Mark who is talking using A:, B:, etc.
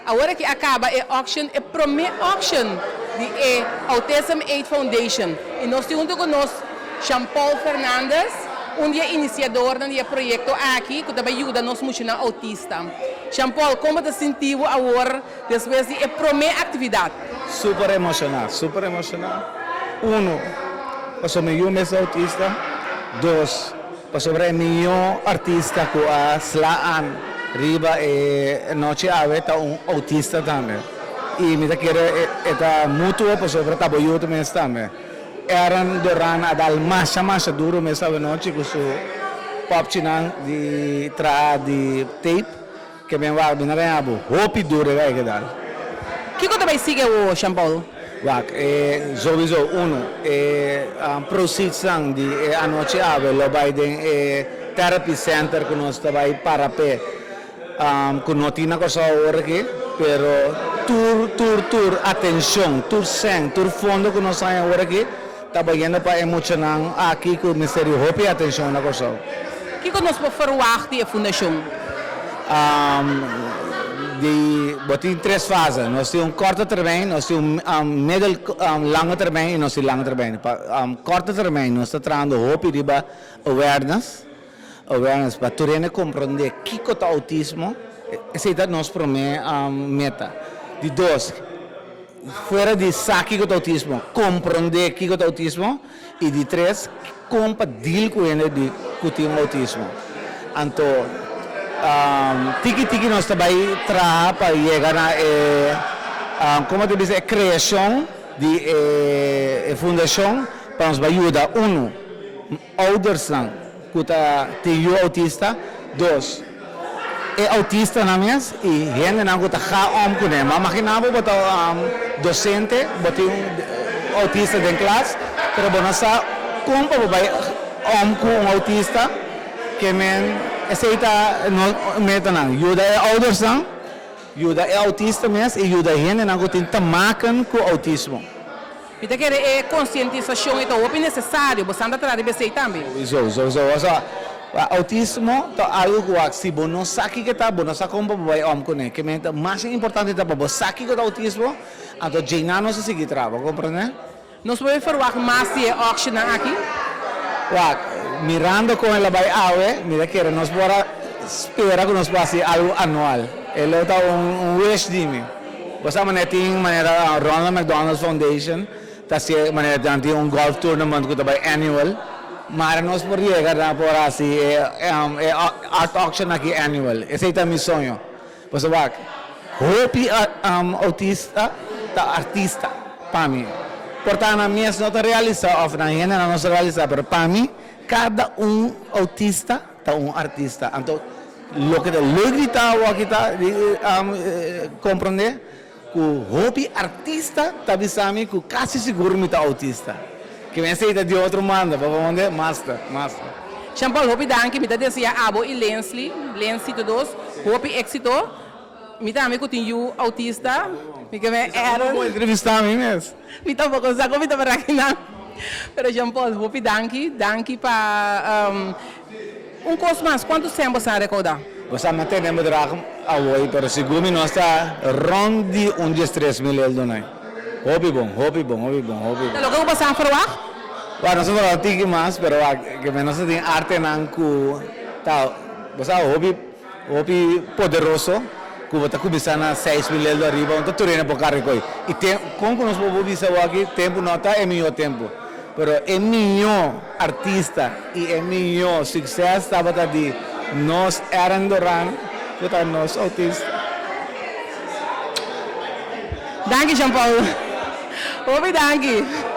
A: Agora que acaba a auction, a primeira auction de Autism Aid Foundation. E nós temos conosco Jean-Paul Fernandes, iniciador do projeto aqui, que também ajuda nós muito na autista. Jean-Paul, como te sentiu agora, depois da primeira atividade?
B: Super emocionado, super emocionado. Um, para sobre eu mesmo autista. Dois, para sobre meu artista que a Slaan riba e noite ave tá autista também. E me tá querer eta mútuo para sobre tá boiuto também também. Eram doran adal massa duro mesmo a noite com su pop chinang de tape que me vai bem na abo. Hope duro vai que dá.
A: Que coisa vai seguir o Jean-Paul?
B: Wak, sowieso proceeds lang di anoche ave lo by den therapy center que nós trabalha para pé que não tinha coisa agora aqui, pero tur atenção, tur sen, tur fundo que nós temos agora aqui, trabalhando para emocionar aqui com o Ministério Hope e atenção na coisa.
A: Que nós podemos fazer de fundação?
B: Botin três fases. Nós temos curto termino, nós temos middle, longo termino e nós temos longo termino. Curto termino, nós estamos trazendo hope riba awareness para tu compreender que é o autismo. Essa é a nossa primeira meta. De dois, fora de saber que é o autismo, compreender que é o autismo. E de três, como deal com ele de que tem autismo. Então, tiki nós também trabalhamos para chegar na como te diz, criação de fundação para nos ajudar ouders que tem autista, dois autista na mesa e gente não que está com ele, mas imaginava botar docente, botar autista dentro da classe, mas nós como com autista que essa é meta não, ajuda ouders ajuda autista mesmo e ajuda gente não que tem macan com autismo.
A: E te quer conscientização então é necessário, você anda atrás de você também.
B: Isso. Autismo é algo que se você não sabe que está, não sabe como vai omconé, que é mais importante para você saber que é autismo, então já não se seguir trabalho, compreende?
A: Nós podemos fazer mais de auction aqui?
B: Mirando com ela vai ave, mira que nós bora espera que nós passe algo anual. Ele está wish de mim. Você tem maneira Ronald McDonald Foundation, tá se maneira tem golf tournament que vai annual. Mas nós por chegar na por assim art auction aqui annual. Esse é o meu sonho. Você vai hope autista tá artista para mim. Portanto, a minha não está realizada, ou na gente não se realiza, mas para mim, cada autista é artista. Então, o que eu gritava aqui, compreender, que o hobby artista está avisando que quase seguro me autista. Que me aceita de outro manda, para mandar master.
A: Jean-Paul, hobby danke, me dizia Abo e Lensley todos, hobby éxito, me também que tenho autista.
B: Era uma entrevista a mim mesmo.
A: Me tampouco sa ko para aqui não. Pero Jean-Paul, hope danke para coisa mais, quanto tempo você recordar?
B: Você não tem nem drag a hoje, pero segundo nós está rondi 13 mil euros. Hope bom.
A: Então, como você vai falar?
B: Nós não falamos tiki mais, pero que nós tem arte nanku, tá? Você hobby poderoso. Que você começa na 6 mil euros arriba, então tu não pode carregar. E como nós podemos dizer aqui, tempo não está, é meu tempo. Mas é meu artista e é meu sucesso estava de nós eram doran, que tá nós autistas.
A: Danke, Jean-Paul. Obrigado.